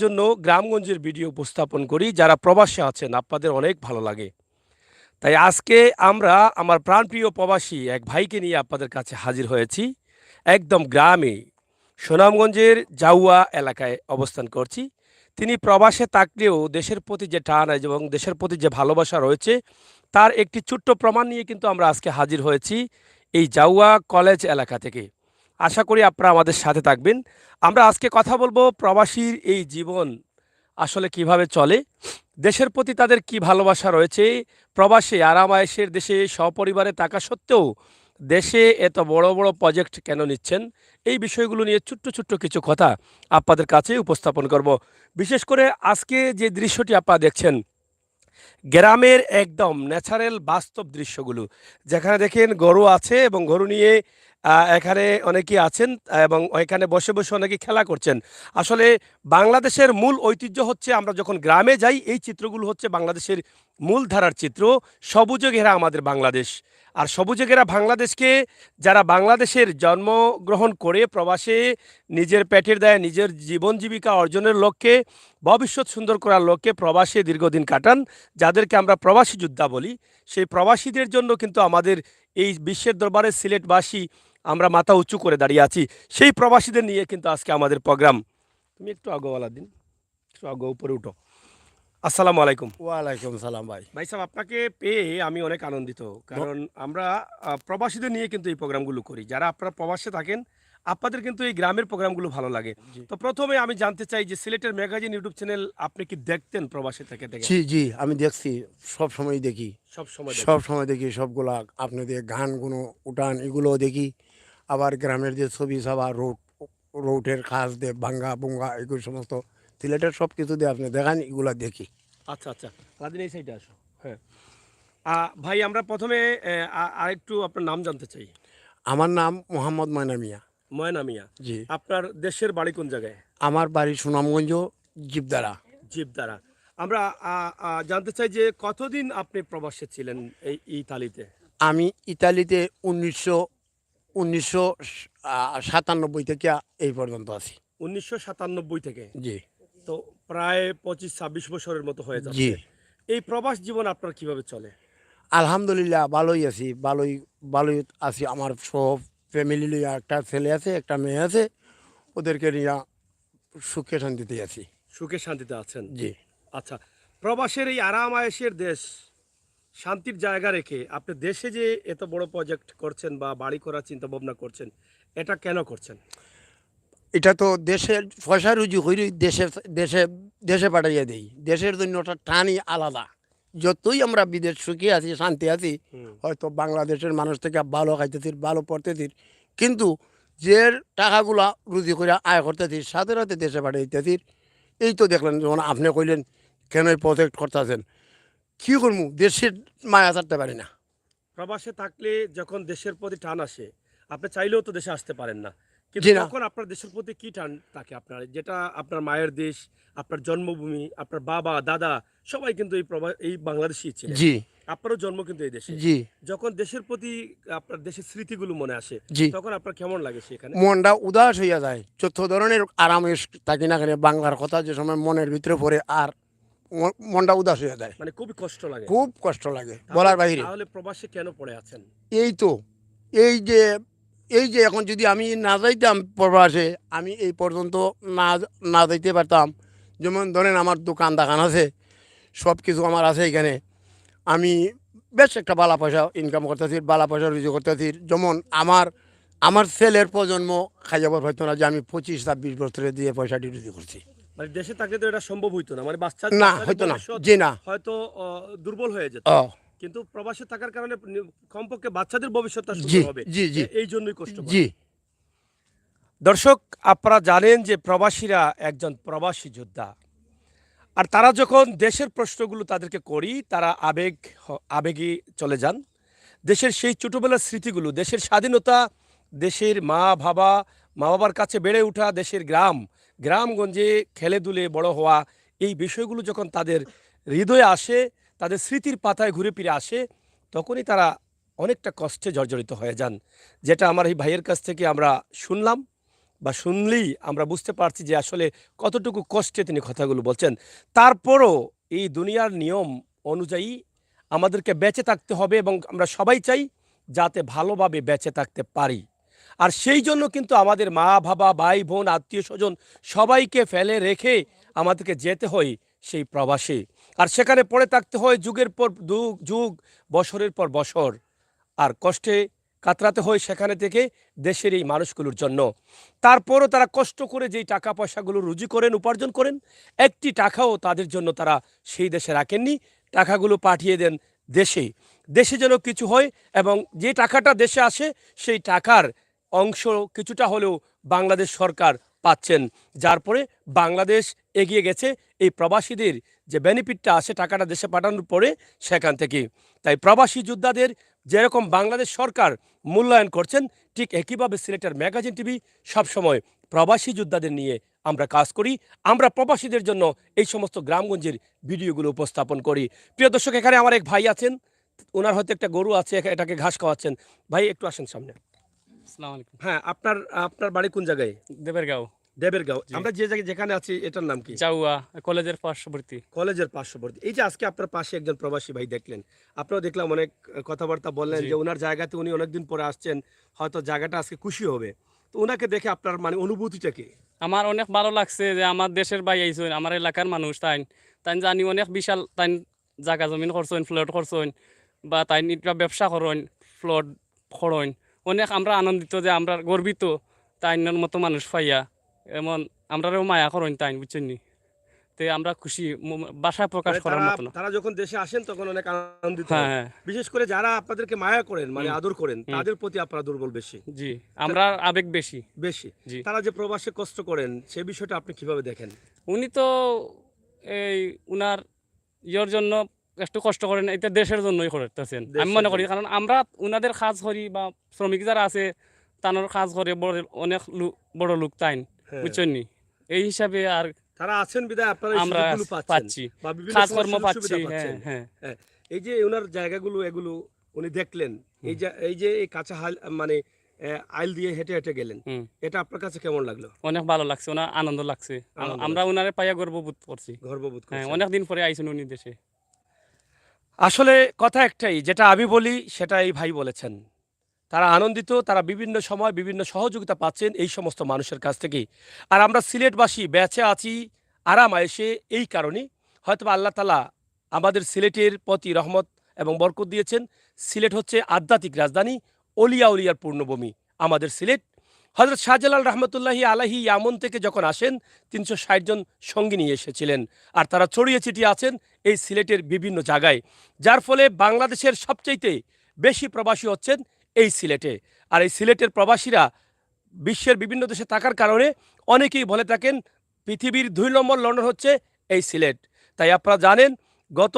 জন্য গ্রামগঞ্জের ভিডিও উপস্থাপন করি। যারা প্রবাসে আছেন আপনাদের অনেক ভালো লাগে। তাই আজকে আমরা আমার প্রাণপ্রিয় প্রবাসী এক ভাইকে নিয়ে আপনাদের কাছে হাজির হয়েছি। একদম গ্রামে সুনামগঞ্জের জাউয়া এলাকায় অবস্থান করছি। তিনি প্রবাসে থাকলেও দেশের প্রতি যে টান এবং দেশের প্রতি যে ভালোবাসা রয়েছে তার একটি ছোট্ট প্রমাণ নিয়ে কিন্তু আমরা আজকে হাজির হয়েছি এই জাউয়া কলেজ এলাকা থেকে। আশা করি আপনারা আমাদের সাথে থাকবেন। আমরা আজকে কথা বলবো প্রবাসীর এই জীবন আসলে কিভাবে চলে, দেশের প্রতি তাদের কি ভালোবাসা রয়েছে, প্রবাসী আরাম আয়েশের দেশে সপরিবারে থাকা সত্ত্বেও দেশে এত বড় বড় প্রজেক্ট কেন নিচ্ছেন, এই বিষয়গুলো নিয়ে ছোট্ট ছোট্ট কিছু কথা আপনাদের কাছে উপস্থাপন করব। বিশেষ করে আজকে যে দৃশ্যটি আপনারা দেখছেন গ্রামের একদম ন্যাচারাল বাস্তব দৃশ্যগুলো, যেখানে দেখেন গরু আছে এবং গরু নিয়ে এখানে অনেকেই আছেন এবং ওইখানে বসে বসে অনেকে খেলা করছেন। আসলে বাংলাদেশের মূল ঐতিহ্য হচ্ছে আমরা যখন গ্রামে যাই এই চিত্রগুলো হচ্ছে বাংলাদেশের মূল ধারার চিত্র। সবুজে ঘেরা আমাদের বাংলাদেশ, আর সবুজে ঘেরা বাংলাদেশকে যারা বাংলাদেশের জন্মগ্রহণ করে প্রবাসে নিজের পেটের দায়ে নিজের জীবন জীবিকা অর্জনের লক্ষ্যে ভবিষ্যৎ সুন্দর করার লক্ষ্যে প্রবাসে দীর্ঘদিন কাটান, যাদেরকে আমরা প্রবাসী যোদ্ধা বলি, সেই প্রবাসীদের জন্য কিন্তু আমাদের এই বিশ্বের দরবারে সিলেটবাসী আমরা মাথা উঁচু করে দাঁড়িয়ে আছি। সেই প্রবাসীদের নিয়ে কিন্তু আজকে আমাদের প্রোগ্রাম। তুমি একটু আগোওয়ালা দিন, একটু আগো উপরে উঠো। আসসালামু আলাইকুম। ওয়ালাইকুম সালাম ভাই। ভাই সাহেব, আপনাকে পেয়ে আমি অনেক আনন্দিত, কারণ আমরা প্রবাসীদের নিয়ে কিন্তু এই প্রোগ্রামগুলো করি। যারা আপনারা প্রবাসে থাকেন আপনাদের কিন্তু এই গ্রামের প্রোগ্রামগুলো ভালো লাগে। জি তো প্রথমে আমি জানতে চাই যে সিলেটের ম্যাগাজিন ইউটিউব চ্যানেল আপনি কি দেখতেন প্রবাসে থেকে থেকে? জি জি, আমি দেখছি, সব সময় দেখি, সব সময় সব দেখেন? সময় দেখি সবগুলা। আপনাদের গানগুলো উঠান এগুলোও দেখি, আবার গ্রামের যে ছবি সাবা রোডের কাজ দিয়ে ভাঙ্গা বুঙ্গা এগুলো সমস্ত সিলেটের সব কিছু দিয়ে আপনি দেখান, এগুলা দেখি। আচ্ছা আচ্ছা, আলাদিন এই সাইডে আসো। হ্যাঁ, ভাই আমরা প্রথমে আরেকটু আপনার নাম জানতে চাই। আমার নাম মোহাম্মদ ময়না মিয়া। ময়না মিয়া। জি, আপনার দেশের বাড়ি কোন জায়গায়? আমার বাড়ি সুনামগঞ্জ, জীবদারা। জীবদারা। আমরা জানতে চাই যে কতদিন আপনি প্রবাসে ছিলেন এই ইতালিতে? আমি ইতালিতে 1997 থেকে এই পর্যন্ত আছি। 1997 থেকে? জি তো প্রায় 25-26 বছরের মতো হয়ে জি, যাচ্ছে। এই প্রবাস জীবন আপনার কিভাবে চলে? আলহামদুলিল্লাহ ভালোই আছি, ভালোই ভালোই আছি। আমার সব ফ্যামিলি নিয়ে, একটা ছেলে আছে, একটা মেয়ে আছে, ওদেরকে নিয়ে সুখে শান্তিতে আছি। সুখে শান্তিতে আছেন? জি, আচ্ছা, প্রবাসের এই আরাম আয়েশের দেশ, শান্তির জায়গা রেখে আপনি দেশে যে এত বড় প্রজেক্ট করছেন বা বাড়ি করার চিন্তা ভাবনা করছেন, এটা কেন করছেন? এটা তো দেশের পয়সা রুজি হইলে দেশে দেশে দেশে পাঠাইয়া দেই। দেশের জন্য ওটা টানই আলাদা। যতই আমরা বিদেশ সুখী আছি, শান্তি আছি, হুম। হয়তো বাংলাদেশের মানুষ থেকে ভালো খাইতেছি, ভালো পড়তেছি, কিন্তু যে টাকাগুলা রুজি করে আয় করতেছি সাথে সাথে দেশে পাঠাইতেছি। এই তো দেখলেন, যখন আপনি কইলেন কেন এই প্রজেক্ট করতেছেন, কী করবো, দেশের মায়া ছাড়তে পারি না। প্রবাসে থাকলে যখন দেশের প্রতি টান আসে, আপনি চাইলেও তো দেশে আসতে পারেন না, কিন্তু জি না, তখন আপনার দেশের প্রতি কি টান থাকে আপনার, যেটা আপনার মায়ের দেশ, আপনার জন্মভূমি, আপনার বাবা দাদা সবাই কিন্তু এই বাংলাদেশই ছিলেন। জি আপনারও জন্ম কিন্তু এই দেশে। জি যখন দেশের প্রতি আপনার দেশের স্মৃতিগুলো মনে আসে, জি, তখন আপনার কেমন লাগে সেখানে? মনটা উদাস হইয়া যায়। যত ধরনের আরামে থাকি না কেন, বাংলার কথা যে সময় মনের ভিতরে পড়ে, আর মনটা উদাস হয়ে যায়, মানে খুবই কষ্ট লাগে। খুব কষ্ট লাগে তাহলে বলার বাহিরে। তাহলে প্রবাসে কেন পড়ে আছেন? এই তো, এই যে এই যে এখন যদি আমি না যাইতাম প্রবাসে, আমি এই পর্যন্ত না না যাইতে পারতাম। যেমন ধরেন আমার দোকান আছে, সব কিছু আমার আছে এখানে, আমি বেশ একটা বালা পয়সা ইনকাম করতেছি, বালা পয়সা রুজি করতেছি। যেমন আমার আমার ছেলের প্রজন্ম খাইয়াবার হয়তো না যে আমি 25-26 বছরে দিয়ে পয়সাটি রুজি করছি। মানে দেশে থাকলে তো এটা সম্ভব হইতো না, মানে না, বাচ্চাদের হয়তো না, ভবিষ্যৎ জি না। হয়তো দুর্বল হয়ে যেত। ও কিন্তু প্রবাসে থাকার কারণে কমপক্ষে বাচ্চাদের ভবিষ্যৎটা জি সুন্দর হবে। জি জি এই জন্যই কষ্ট করে। জি দর্শক, আপনারা জানেন যে প্রবাসীরা একজন প্রবাসী যোদ্ধা, আর তারা যখন দেশের প্রশ্নগুলো তাদেরকে করি তারা আবেগে চলে যান। দেশের সেই ছোটোবেলার স্মৃতিগুলো, দেশের স্বাধীনতা, দেশের মা বাবার কাছে বেড়ে ওঠা, দেশের গ্রামগঞ্জে খেলে দুলে বড় হওয়া, এই বিষয়গুলো যখন তাদের হৃদয়ে আসে, তাদের স্মৃতির পাতায় ঘুরে ফিরে আসে, তখনই তারা অনেকটা কষ্টে জর্জরিত হয়ে যান। যেটা আমার এই ভাইয়ের কাছ থেকে আমরা শুনলাম বা শুনলেই আমরা বুঝতে পারছি যে আসলে কতটুকু কষ্টে তিনি কথাগুলো বলছেন। তারপরও এই দুনিয়ার নিয়ম অনুযায়ী আমাদেরকে বেঁচে থাকতে হবে এবং আমরা সবাই চাই যাতে ভালোভাবে বেঁচে থাকতে পারি। আর সেই জন্য কিন্তু আমাদের মা বাবা ভাই বোন আত্মীয় স্বজন সবাইকে ফেলে রেখে আমাদেরকে যেতে হয় সেই প্রবাসে। আর সেখানে পড়ে থাকতে হয় যুগের পর যুগ, বছরের পর বছর। আর কষ্টে কাতরাতে হয় সেখানে থেকে দেশের এই মানুষগুলোর জন্য। তারপরও তারা কষ্ট করে যেই টাকা পয়সাগুলো রুজি করেন, উপার্জন করেন, একটি টাকাও তাদের জন্য তারা সেই দেশে রাখেননি। টাকাগুলো পাঠিয়ে দেন দেশে। দেশে যেন কিছু হয় এবং যে টাকাটা দেশে আসে সেই টাকার অংশ কিছুটা হলেও বাংলাদেশ সরকার পাচ্ছেন। যার পরে বাংলাদেশ এগিয়ে গেছে এই প্রবাসীদের যে বেনিফিটটা আসে টাকাটা দেশে পাঠানোর পরে সেখান থেকে। তাই প্রবাসী যোদ্ধাদের যেরকম বাংলাদেশ সরকার মূল্যায়ন করছেন, ঠিক একইভাবে সিলেটের ম্যাগাজিন টিভি সবসময় প্রবাসী যোদ্ধাদের নিয়ে আমরা কাজ করি। আমরা প্রবাসীদের জন্য এই সমস্ত গ্রামগঞ্জের ভিডিওগুলো উপস্থাপন করি। প্রিয় দর্শক, এখানে আমার এক ভাই আছেন, ওনার হয়তো একটা গরু আছে, এটাকে ঘাস খাওয়াচ্ছেন। ভাই একটু আসেন সামনে। আসসালামু আলাইকুম। হ্যাঁ, আপনার আপনার বাড়ি কোন জায়গায়? দেবেরগাঁও। দেবেরগাঁও। জি। আমরা যে জায়গায় যেখানে আছি এটার নাম কি? জাউয়া কলেজের পার্শ্ববর্তী। কলেজের পার্শ্ববর্তী। এই যে আজকে আপনার পাশে একজন প্রবাসী ভাই দেখলেন, আপনারা দেখলাম অনেক কথাবার্তা বললেন জি। যে ওনার জায়গাতে উনি অনেকদিন পরে আসছেন, হয়তো জায়গাটা আজকে খুশি হবে। তো ওনাকে দেখে আপনার মানে অনুভূতিটা কি? আমার অনেক ভালো লাগছে যে আমার দেশের ভাই আইছেন, আমার এলাকার মানুষ তাইন তাইন জানি অনেক বিশাল তাইন জায়গা জমিন করছেন, ফ্লট করছেন বা তাইন এটা ব্যবসা করেন, ফ্লট করেন। অনেক আমরা আনন্দিত যে আমরা গর্বিত তাইনের মতো মানুষ পাইয়া। এমন আমরাও মায়া করেন তাইন, বুঝছেন নি? তে আমরা খুশি, ভাষা প্রকাশ মানে করার তারা মতো না। তারা যখন দেশে আসেন তখন অনেক আনন্দিত হন। হ্যাঁ, হ্যাঁ। বিশেষ করে যারা আপনাদেরকে মায়া করেন, মানে হুম। আদর করেন, হুম। তাদের প্রতি আপনারা দুর্বল বেশি। জি, আমরা আবেগ বেশি। বেশি। জি। তারা যে প্রবাসে কষ্ট করেন সে বিষয়টা আপনি কিভাবে দেখেন? উনি তো এই উনার ইয়ের জন্য একটু কষ্ট করেন, এটা দেশের জন্যই করতেছেন আমি দেশের মনে করি। জন্য। কারণ আমরা উনাদের কাজ করি বা শ্রমিক যারা আছে তানোর কাজ করে অনেক বড় লোক তাইন, হ্যাঁ। বুঝছেন নি? এই হিসাবে আর তারা আছেন বিধায় আপনারা এই আমরা সুযোগগুলো পাচ্ছেন পাচ্ছি, বা বিভিন্ন সময় কাজকর্ম সুযোগ পাচ্ছি। সুবিধা হ্যাঁ, পাচ্ছেন। হ্যাঁ। হ্যাঁ, এই যে ওনার জায়গাগুলো এগুলো উনি দেখলেন, এই যে এই কাঁচা হাল মানে আইল দিয়ে হেঁটে হেঁটে গেলেন, হুম। এটা আপনার কাছে কেমন লাগলো? অনেক ভালো লাগছে, ওনার আনন্দ লাগছে। আনন্দ আমরা লাগছে। উনারে পাইয়া গর্ববোধ করছি। গর্ববোধ হ্যাঁ, করছেন। অনেক দিন পরে আইছেন উনি দেশে। আসলে কথা একটাই, যেটা আমি বলি সেটা এই ভাই বলেছেন। তারা আনন্দিত, তারা বিভিন্ন সময় বিভিন্ন সহযোগিতা পাচ্ছেন এই সমস্ত মানুষের কাছ থেকেই। আর আমরা সিলেটবাসী বেঁচে আছি আরাম আয়েশে এই কারণেই। হয়তোবা আল্লাহ তাআলা আমাদের সিলেটের প্রতি রহমত এবং বরকত দিয়েছেন। সিলেট হচ্ছে আধ্যাত্মিক রাজধানী, অলিয়া উলিয়ার পূর্ণভূমি আমাদের সিলেট। হযরত শাহজালাল রহমতুল্লাহি আলাইহি ইয়ামন থেকে যখন আসেন ৩৬০ জন সঙ্গী নিয়ে এসেছিলেন। আর তারা ছড়িয়ে ছিটিয়ে আছেন এই সিলেটের বিভিন্ন জায়গায়। যার ফলে বাংলাদেশের সবচাইতে বেশি প্রবাসী হচ্ছেন এই সিলেটে। আর এই সিলেটের প্রবাসীরা বিশ্বের বিভিন্ন দেশে থাকার কারণে অনেকেই বলে থাকেন পৃথিবীর ২ নম্বর লন্ডন হচ্ছে এই সিলেট। তাই আপনারা জানেন গত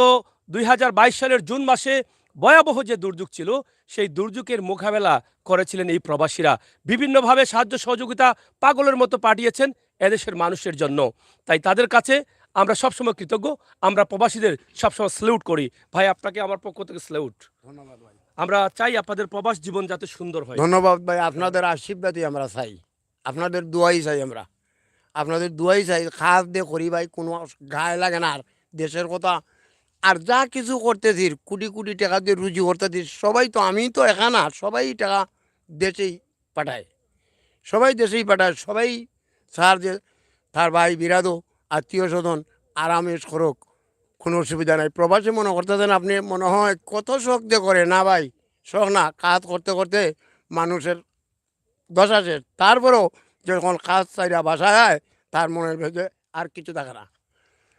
২০২২ সালের জুন মাসে ভয়াবহ যে দুর্যোগ ছিল সেই দুর্যোগের মোকাবেলা করেছিলেন এই প্রবাসীরা। বিভিন্নভাবে সাহায্য সহযোগিতা পাগলের মতো পাঠিয়েছেন এদেশের মানুষের জন্য। তাই তাদের কাছে আমরা সবসময় কৃতজ্ঞ। আমরা প্রবাসীদের সবসময় স্যালুট করি। ভাই, আপনাকে আমার পক্ষ থেকে স্যালুট। ধন্যবাদ ভাই। আমরা চাই আপনাদের প্রবাস জীবন যাতে সুন্দর হয়। ধন্যবাদ ভাই, আপনাদের আশীর্বাদই আমরা চাই, আপনাদের দোয়াই চাই, আমরা আপনাদের দোয়াই চাই। খাস দিয়ে করি ভাই, কোনো গায়ে লাগে না। আর দেশের কথা আর যা কিছু করতেছি কোটি কোটি টাকা দিয়ে রুজি করতেছি, সবাই তো, আমি তো একা না, সবাই টাকা দেশেই পাঠায়, সবাই দেশেই পাঠায়। সবাই স্যার যে তার ভাই বিরাদো আত্মীয় স্বজন আরামেশ করুক, কোনো অসুবিধা নাই। প্রবাসী মনে করতেছেন আপনি, মনে হয় কত শখ দিয়ে করে না ভাই, শখ না, কাজ করতে করতে মানুষের দশা শেষ। তারপরেও যখন কাজ চাইরা বাসায় হয় তার মনের ভেতরে আর কিছু থাকে না।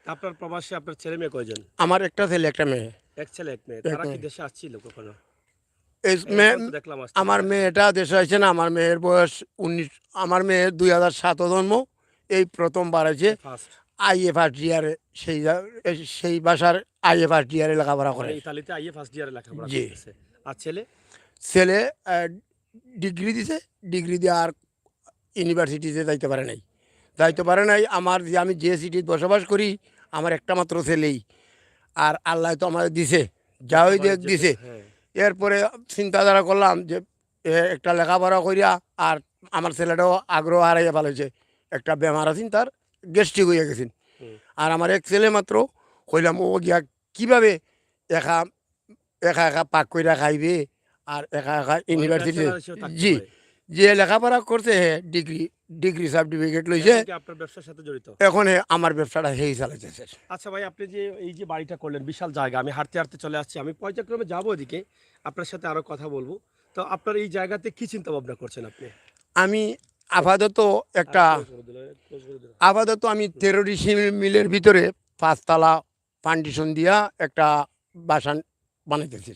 আপনার প্রবাসে আপনার ছেলে মেয়ে কয়জন? আমার একটা ছেলে একটা মেয়ে। এক ছেলে এক মেয়ে। এক তারা কি মেয়ে। দেশে আসছিল কখনো? এই এখন তো দেখলাম আসছে। আমার মেয়েটা দেশে হয়েছে না, আমার মেয়ের বয়স 19, আমার মেয়ে 2007 জন্ম, এই প্রথমবার আছে ফার্স্ট IFRGR-এ, সেই বাসার IFRGR-এ লেখাপড়া করে। মানে ইতালিতে আইএ ফার্স্ট ইয়ারে লেখাপড়া জি। করতেছে। আর ছেলে? ছেলে ডিগ্রি দিছে, ডিগ্রি দিয়ে আর ইউনিভার্সিটিতে যাইতে পারে নাই। আমার যে, আমি যে সিটিতে বসবাস করি, আমার একটা মাত্র ছেলেই। আর আল্লাহ তো আমাদের দিছে, যাওই দেখ দিছে। হ্যাঁ। এরপরে চিন্তাধারা করলাম যে একটা লেখাপড়া করিয়া আর আমার ছেলেটাও আগ্রহ হারাইয়া ফেলেছে, একটা বেমার আছেন, তার গ্যাস্ট্রিক হয়ে গেছেন। আর আমার এক ছেলে মাত্র কইলাম ও গিয়া কীভাবে একা একা একা পাক কইরা খাইবে আর একা একা ইউনিভার্সিটি। bachelor হিসেবে থাকতে জি, পারে। যে লেখাপড়া করছে হে ডিগ্রি সার্টিফিকেট লইছে, এখন কি আপনার ব্যবসার সাথে জড়িত? এখন আমার ব্যবসাটা হেই চালাইতেছে। আচ্ছা ভাই, আপনি যে এই যে বাড়িটা করলেন, বিশাল জায়গা, আমি হাঁটতে হাঁটতে চলে আসছি, আমি পর্যায়ক্রমে যাবো ওদিকে, আপনার সাথে আরো কথা বলবো। তো আপনার এই জায়গাতে কি চিন্তা ভাবনা করছেন আপনি? আমি আপাতত একটা আপাতত আমি 13 মিলের ভিতরে 5 তলা ফাউন্ডেশন দিয়া একটা বাসা বানাইতেছি।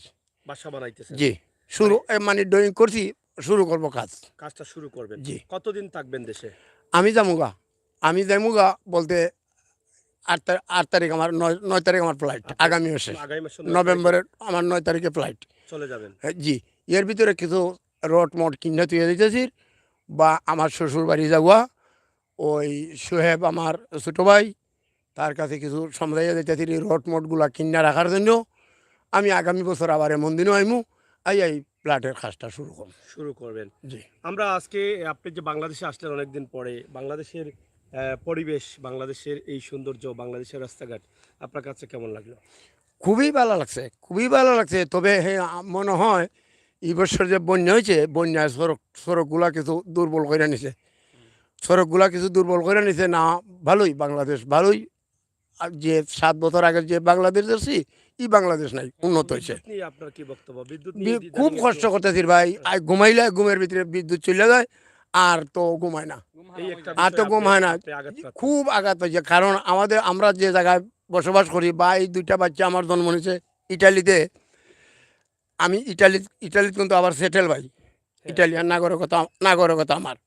বাসা বানাইতেছেন? জি, শুরু মানে ড্রয়িং করছি, শুরু করব কাজ। কাজটা শুরু করবেন? জি। কতদিন থাকবেন দেশে? আমি যামুগা বলতে 8 তারিখ আমার 9 তারিখ আমার ফ্লাইট, আগামী মাসে আগামী মাসে নভেম্বরের আমার 9 তারিখে ফ্লাইট। চলে যাবেন? জি, এর ভিতরে কিছু রড মড কিনে তুই দিতেছি, বা আমার শ্বশুর বাড়ি যাওয়া ওই সোহেব আমার ছোটো ভাই, তার কাছে কিছু সমঝাইয়া দিতেছি রড মডগুলা কিনে রাখার জন্য। আমি আগামী বছর আবার এমন দিনও আইমু, এই ফ্ল্যাটের কাজটা শুরু করবেন। জি, আমরা আজকে, আপনি যে বাংলাদেশে আসলেন অনেকদিন পরে, বাংলাদেশের পরিবেশ, বাংলাদেশের এই সৌন্দর্য, বাংলাদেশের রাস্তাঘাট আপনার কাছে কেমন লাগলো? খুবই ভালো লাগছে, খুবই ভালো লাগছে। তবে হ্যাঁ, মনে হয় এই বছর যে বন্যা হয়েছে, বন্যায় সড়কগুলা কিছু দুর্বল করে নিছে, সড়কগুলা কিছু দুর্বল করে নিছে। না, ভালোই বাংলাদেশ, ভালোই। আর যে 7 বছর আগের যে বাংলাদেশ দেখছি, এই বাংলাদেশ নাই, উন্নত হয়েছে। বিদ্যুৎ নিয়ে আপনার কি বক্তব্য? বিদ্যুৎ নিয়ে খুব কষ্ট করতেছি ভাই, আর ঘুমাইলে ঘুমের ভিতরে বিদ্যুৎ চলে যায়, আর তো ঘুমায় না, এই একটা আর তো বিষয় ঘুম হয় না। আপনি আঘাত পাচ্ছেন। খুব আঘাত হয়েছে, কারণ আমরা যে জায়গায় বসবাস করি, বা এই 2টা বাচ্চা আমার জন্ম নিয়েছে ইটালিতে। আমি ইটালিতে কিন্তু আবার সেটেল ভাই, ইটালিয়ান নাগরিকতা আমার।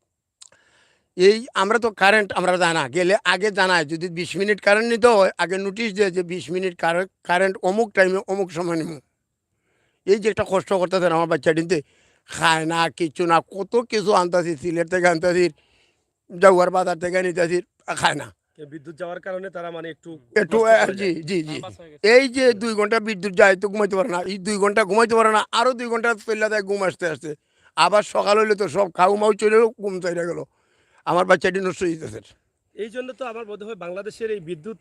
এই আমরা তো কারেন্ট আমরা জানা গেলে আগে জানায়, যদি 20 মিনিট কারেন্ট নিতে হয় আগে নোটিশ দেয় যে 20 মিনিট কারেন্ট অমুক টাইমে অমুক সময় নিব। এই যে একটা কষ্ট করতেছেন আমার বাচ্চাটিতে, খায় না, কিচ্ছু না, কত কিছু আনতাছি, সিলেট থেকে আনতাছি, জাগুয়ার বাজার থেকে নিতেছি, খায় না। বিদ্যুৎ যাওয়ার কারণে তারা মানে একটু একটু নষ্ট করে জি যায়। জি জি, পাস হয়ে গেছে। এই যে 2 ঘন্টা বিদ্যুৎ যায় তো ঘুমাইতে পারে না, এই 2 ঘন্টা ঘুমাইতে পারে না, আরও 2 ঘন্টা চলে যায় ঘুম আসতে আসতে। আবার সকাল হইলে তো সব খাউ মাউ চলে ঘুম চাইলে গেল, আমার বাচ্চাটি নষ্ট হয়ে যেতেছে। এই জন্য তো আমার বোধ হয় বাংলাদেশের এই বিদ্যুৎ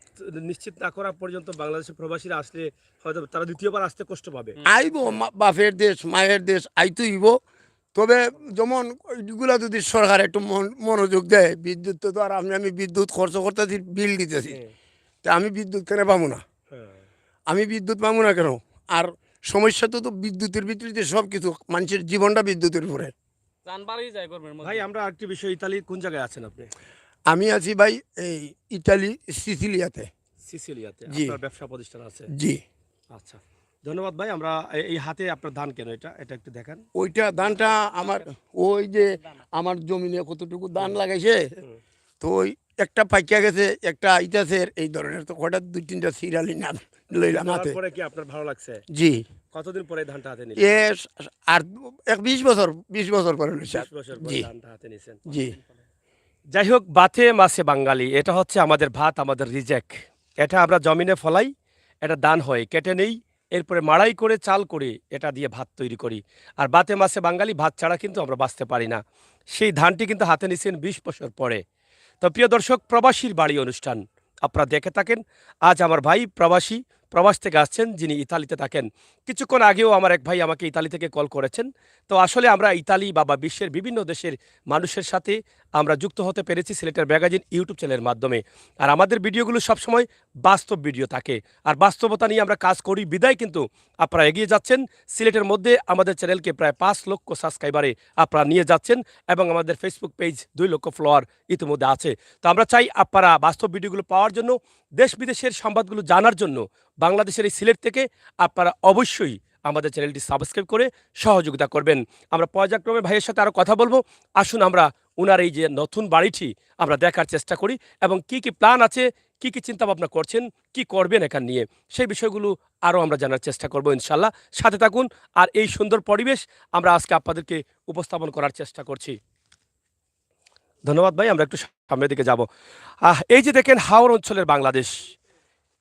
নিশ্চিত না করা পর্যন্ত বাংলাদেশের প্রবাসীরা আসলে হয়তো তারা দ্বিতীয়বার আসতে কষ্ট পাবে। আইব, বাপের দেশ মায়ের দেশ আইতেইব। তবে যেমন এইগুলা যদি সরকার একটু মনোযোগ দেয়, বিদ্যুৎ তো আর আমি বিদ্যুৎ খরচ করতেছি, বিল দিতেছি, তা আমি বিদ্যুৎ কেন পাবো না? হ্যাঁ। আমি বিদ্যুৎ পাবো না কেন? আর সমস্যা তো বিদ্যুতের ভিতরে সব কিছু, মানুষের জীবনটা বিদ্যুতের উপরে। জানবারই যায় করবেন ভাই, আমরা আরেকটি বিষয়, ইতালির কোন জায়গায় আছেন আপনি? আমি আছি ভাই এই ইটালি সিসিলিয়াতে। সিসিলিয়াতে জি। আপনার ব্যবসা প্রতিষ্ঠান আছে? জি, আচ্ছা, ধন্যবাদ ভাই। আমরা এই হাতে আপনার ধান কেন, এটা একটু দেখান। ওইটা ধানটা আমার, ওই যে আমার জমিনে কতটুকু ধান লাগাইছে, তো ওই একটা পাইকা গেছে, একটা আইতাছে এই ধরনের, তো হঠাৎ 2-3টা সিরিয়ালি নাম লইলাম হাতে। তারপরে কি আপনার ভালো লাগছে? জি, কতদিন পরে এই ধানটা হাতে নিলেন? এ আর 20 বছর পরে লইছে। 20 বছর পরে জি ধানটা হাতে নিয়েছেন। জি, যাই হোক, বাতে মাছে বাঙালি, এটা হচ্ছে আমাদের ভাত, আমাদের রিজেক। এটা আমরা জমিনে ফলাই, এটা দান হয়, কেটে নেই, এরপরে মাড়াই করে চাল করে এটা দিয়ে ভাত তৈরি করি। আর বাতে মাছে বাঙালি, ভাত ছাড়া কিন্তু আমরা বাঁচতে পারি না। সেই ধানটি কিন্তু হাতে নিয়েছেন 20 বছর পরে। তো প্রিয় দর্শক, প্রবাসীর বাড়ি অনুষ্ঠান আপনারা দেখে থাকেন। আজ আমার ভাই প্রবাস থেকে আসছেন, যিনি ইতালিতে থাকেন। কিছুক্ষণ আগেও আমার এক ভাই আমাকে ইতালি থেকে কল করেছেন। তো আসলে আমরা ইতালি বা বিশ্বের বিভিন্ন দেশের মানুষের সাথে আমরা যুক্ত হতে পেরেছি সিলেটের ম্যাগাজিন ইউটিউব চ্যানেলের মাধ্যমে। আর আমাদের ভিডিওগুলো সবসময় বাস্তব ভিডিও থাকে, আর বাস্তবতা নিয়ে আমরা কাজ করি বিদায় কিন্তু আপনারা এগিয়ে যাচ্ছেন। সিলেটের মধ্যে আমাদের চ্যানেলকে প্রায় 5 লক্ষ সাবস্ক্রাইবারে আপনারা নিয়ে যাচ্ছেন, এবং আমাদের ফেসবুক পেজ 2 লক্ষ ফলোয়ার ইতিমধ্যে আছে। তো আমরা চাই আপনারা বাস্তব ভিডিওগুলো পাওয়ার জন্য, দেশ বিদেশের সংবাদগুলো জানার জন্য, বাংলাদেশের এই সিলেট থেকে আপনারা অবশ্যই আমাদের চ্যানেলটি সাবস্ক্রাইব করে সহযোগিতা করবেন। আমরা পর্যায়ক্রমে ভাইয়ের সাথে আরও কথা বলবো। আসুন আমরা ওনার এই যে নতুন বাড়িটি আমরা দেখার চেষ্টা করি, এবং কি কি প্ল্যান আছে, কি কি চিন্তা ভাবনা করছেন, কি করবেন এখান নিয়ে, সেই বিষয়গুলো আরও আমরা জানার চেষ্টা করব ইনশাল্লাহ। সাথে থাকুন, আর এই সুন্দর পরিবেশ আমরা আজকে আপনাদেরকে উপস্থাপন করার চেষ্টা করছি। ধন্যবাদ ভাই, আমরা একটু সামনের দিকে যাব। এই যে দেখেন হাওর অঞ্চলের বাংলাদেশ